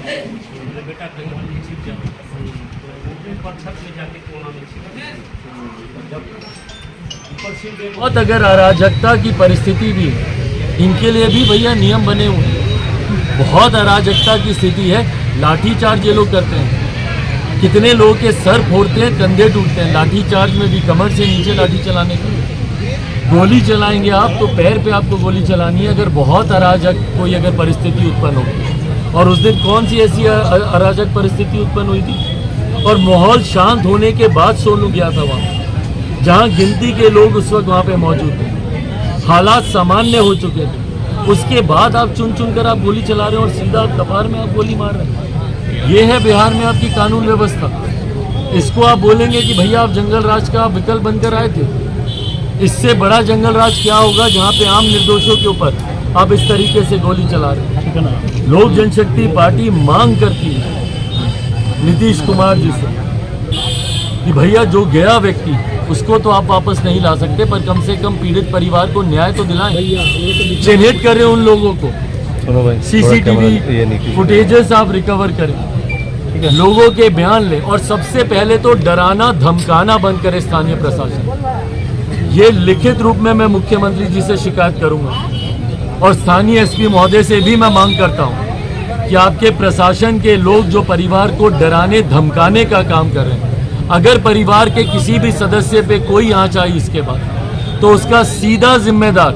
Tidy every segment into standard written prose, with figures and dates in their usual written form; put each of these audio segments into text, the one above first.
बेटा कहीं और नहीं छिप जाओ, ऊपर छत में जाके कोना में छिप जब ऊपर से बहुत अगर अराजकता की परिस्थिति भी इनके लिए भी भैया नियम बने हुए हैं। बहुत अराजकता की स्थिति है, लाठीचार्ज ये लोग करते हैं, कितने लोगों के सर फोड़ते हैं, कंधे टूटते हैं। लाठीचार्ज में भी कमर से नीचे लाठी चलाने की, गोली चलाएंगे आप तो पैर पे आपको गोली चलानी है अगर बहुत अराजक कोई अगर परिस्थिति उत्पन्न होगी। और उस दिन कौन सी ऐसी अराजक परिस्थिति उत्पन्न हुई थी? और माहौल शांत होने के बाद सोनू गया था वहाँ, जहाँ गिनती के लोग उस वक्त वहाँ पे मौजूद थे, हालात सामान्य हो चुके थे। उसके बाद आप चुन चुन कर आप गोली चला रहे हैं और सीधा कपार में आप गोली मार रहे हैं। ये है बिहार में आपकी कानून व्यवस्था। इसको आप बोलेंगे कि भैया आप जंगल राज का विकल्प बनकर आए थे। इससे बड़ा जंगल राज क्या होगा जहाँ पे आम निर्दोषों के ऊपर आप इस तरीके से गोली चला रहे हैं। लोक जनशक्ति पार्टी मांग करती है नीतीश कुमार जी से कि भैया जो गया व्यक्ति उसको तो आप वापस नहीं ला सकते, पर कम से कम पीड़ित परिवार को न्याय तो दिलाएं। चिन्हित करें उन लोगों को, सीसीटीवी फुटेजेस आप रिकवर करें, लोगों के बयान लें और सबसे पहले तो डराना धमकाना बंद करें स्थानीय प्रशासन। ये लिखित रूप में मैं मुख्यमंत्री जी से शिकायत करूंगा और स्थानीय एसपी महोदय से भी मैं मांग करता हूं कि आपके प्रशासन के लोग जो परिवार को डराने धमकाने का काम कर रहे हैं, अगर परिवार के किसी भी सदस्य पे कोई आंच आई इसके बाद तो उसका सीधा जिम्मेदार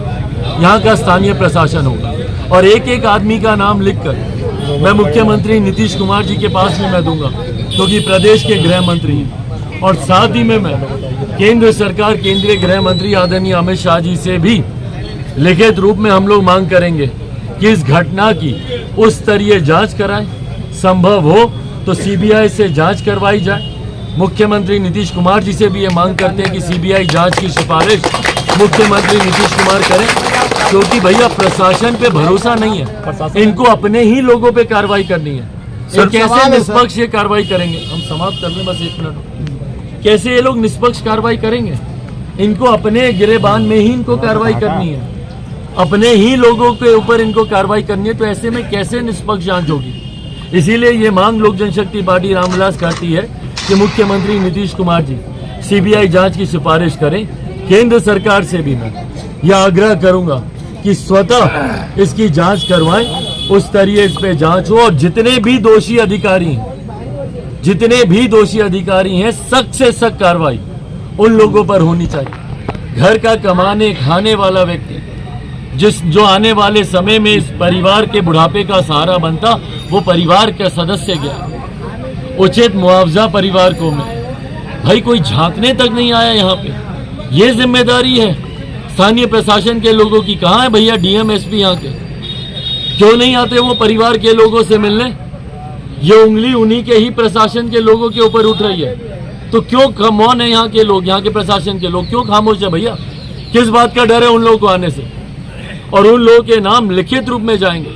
यहाँ का स्थानीय प्रशासन होगा। और एक एक आदमी का नाम लिखकर मैं मुख्यमंत्री नीतीश कुमार जी के पास में मैं दूंगा, क्योंकि प्रदेश के गृह मंत्री हैं। और साथ ही में मैं केंद्र सरकार, केंद्रीय गृह मंत्री आदरणीय अमित शाह जी से भी लिखित रूप में हम लोग मांग करेंगे कि इस घटना की उच्च स्तरीय जांच कराएं, संभव हो तो सीबीआई से जांच करवाई जाए। मुख्यमंत्री नीतीश कुमार जी से भी ये मांग करते हैं कि सीबीआई जांच की सिफारिश मुख्यमंत्री नीतीश कुमार करें, क्योंकि भैया प्रशासन पे भरोसा नहीं है, इनको अपने ही लोगों पे कार्रवाई करनी है। सर कैसे निष्पक्ष ये कार्रवाई करेंगे? हम समाप्त कर लें बस 1 मिनट। कैसे ये लोग निष्पक्ष कार्रवाई करेंगे? इनको अपने गिरेबान में ही इनको कार्रवाई करनी है, अपने ही लोगों के ऊपर इनको कार्रवाई करनी है, तो ऐसे में कैसे निष्पक्ष जांच होगी? इसीलिए ये मांग लोक जनशक्ति पार्टी रामविलास करती है कि मुख्यमंत्री नीतीश कुमार जी सीबीआई जांच की सिफारिश करें। केंद्र सरकार से भी मैं यह आग्रह करूंगा कि स्वतः इसकी जांच करवाएं, उस स्तरीय इस पे जांच हो और जितने भी दोषी अधिकारी हैं सख्त से सख्त कार्रवाई उन लोगों पर होनी चाहिए। घर का कमाने खाने वाला व्यक्ति जो आने वाले समय में इस परिवार के बुढ़ापे का सहारा बनता, वो परिवार का सदस्य गया, उचित मुआवजा परिवार को मिले। भाई कोई झांकने तक नहीं आया यहाँ पे। ये जिम्मेदारी है स्थानीय प्रशासन के लोगों की। कहाँ है भैया डीएम एसपी यहाँ के? क्यों नहीं आते वो परिवार के लोगों से मिलने? ये उंगली उन्हीं के ही प्रशासन के लोगों के ऊपर उठ रही है, तो क्यों मौन है यहाँ के लोग, यहाँ के प्रशासन के लोग क्यों खामोश है भैया? किस बात का डर है उन लोगों को आने से? और उन लोगों के नाम लिखित रूप में जाएंगे,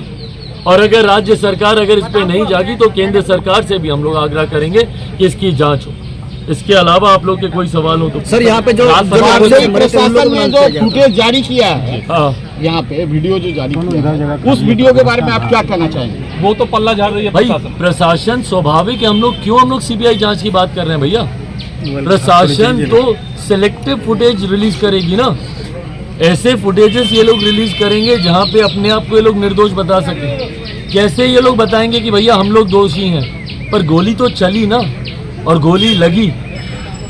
और अगर राज्य सरकार अगर इस पे नहीं जागी तो केंद्र सरकार से भी हम लोग आग्रह करेंगे कि इसकी जांच हो। इसके अलावा आप लोग के कोई सवाल हो तो सर यहाँ पे जो प्रशासन ने जो फुटेज जारी किया है, यहाँ पे वीडियो जो जारी किया है, उस वीडियो के बारे में आप क्या कहना चाहेंगे? वो तो पल्ला झाड़ रही है भाई। प्रशासन स्वाभाविक है, हम लोग सीबीआई जांच की बात कर रहे हैं भैया? प्रशासन तो सिलेक्टिव फुटेज रिलीज करेगी ना, ऐसे फुटेजेस ये लोग रिलीज करेंगे जहाँ पे अपने आप को ये लोग निर्दोष बता सके। कैसे ये लोग बताएंगे कि भैया हम लोग दोषी हैं? पर गोली तो चली ना, और गोली लगी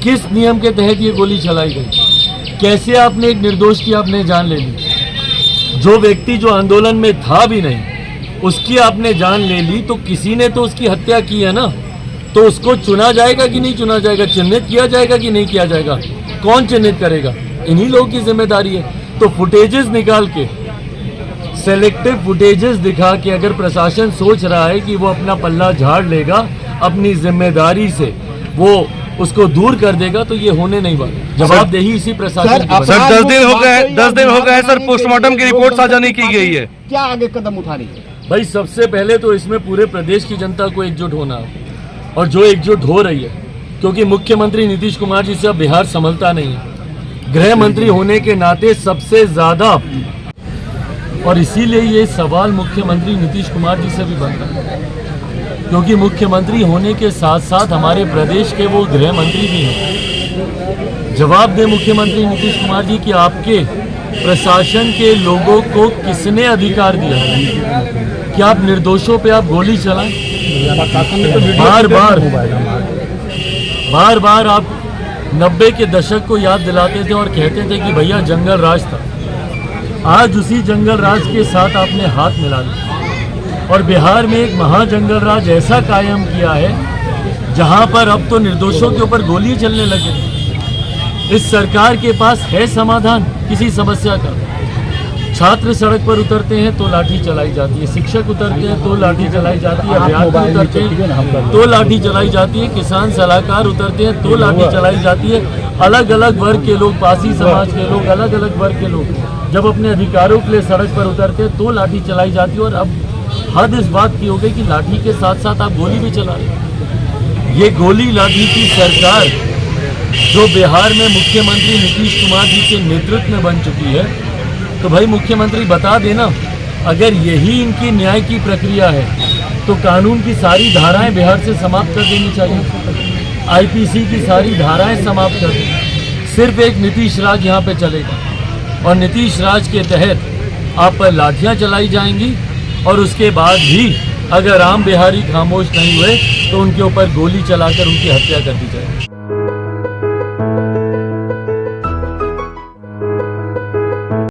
किस नियम के तहत ये गोली चलाई गई? कैसे आपने एक निर्दोष की आपने जान ले ली? जो व्यक्ति जो आंदोलन में था भी नहीं उसकी आपने जान ले ली, तो किसी ने तो उसकी हत्या की है ना, तो उसको चुना जाएगा कि नहीं चुना जाएगा? चिन्हित किया जाएगा कि नहीं किया जाएगा? कौन चिन्हित करेगा? इन्हीं लोगों की जिम्मेदारी है। तो फुटेजेस निकाल के, सेलेक्टिव फुटेजेस दिखा के अगर प्रशासन सोच रहा है कि वो अपना पल्ला झाड़ लेगा, अपनी जिम्मेदारी से वो उसको दूर कर देगा, तो ये होने नहीं वाला। जवाबदेही इसी प्रशासन की। सर 10 दिन हो गए सर, पोस्टमार्टम की रिपोर्ट साझा नहीं की गई है, क्या आगे कदम उठा रही है? भाई सबसे पहले तो इसमें पूरे प्रदेश की जनता को एकजुट होना है, और जो एकजुट हो रही है, क्योंकि मुख्यमंत्री नीतीश कुमार जी से अब बिहार संभलता नहीं है, गृह मंत्री होने के नाते सबसे ज्यादा, और इसीलिए ये सवाल मुख्यमंत्री नीतीश कुमार जी से भी बनता है क्योंकि मुख्यमंत्री होने के साथ साथ हमारे प्रदेश के वो गृह मंत्री भी हैं। जवाब दें मुख्यमंत्री नीतीश कुमार जी कि आपके प्रशासन के लोगों को किसने अधिकार दिया कि आप निर्दोषों पे आप गोली चलाएं? बार बार आप 90 के दशक को याद दिलाते थे और कहते थे कि भैया जंगल राज था। आज उसी जंगल राज के साथ आपने हाथ मिला लिया और बिहार में एक महाजंगल राज ऐसा कायम किया है जहां पर अब तो निर्दोषों के ऊपर गोली चलने लगे। इस सरकार के पास है समाधान किसी समस्या का? छात्र सड़क पर उतरते हैं तो लाठी चलाई जाती है, शिक्षक उतरते हैं तो लाठी चलाई जाती है, अभ्यर्थी उतरते हैं तो लाठी चलाई जाती है, किसान सलाहकार उतरते हैं तो लाठी चलाई जाती है। अलग अलग वर्ग के लोग, पासी समाज के लोग, अलग अलग वर्ग के लोग जब अपने अधिकारों के लिए सड़क पर उतरते हैं तो लाठी चलाई जाती है। और अब हद इस बात की हो गई कि लाठी के साथ साथ आप गोली भी चला रहे। ये गोली लाठी की सरकार जो बिहार में मुख्यमंत्री नीतीश कुमार जी के नेतृत्व में बन चुकी है, तो भाई मुख्यमंत्री बता देना, अगर यही इनकी न्याय की प्रक्रिया है तो कानून की सारी धाराएं बिहार से समाप्त कर देनी चाहिए। आईपीसी की सारी धाराएं समाप्त कर देनी। सिर्फ एक नीतीश राज यहाँ पे चलेगा और नीतीश राज के तहत आप पर लाठियाँ चलाई जाएंगी और उसके बाद भी अगर राम बिहारी खामोश नहीं हुए तो उनके ऊपर गोली चलाकर उनकी हत्या कर दी जाएगी।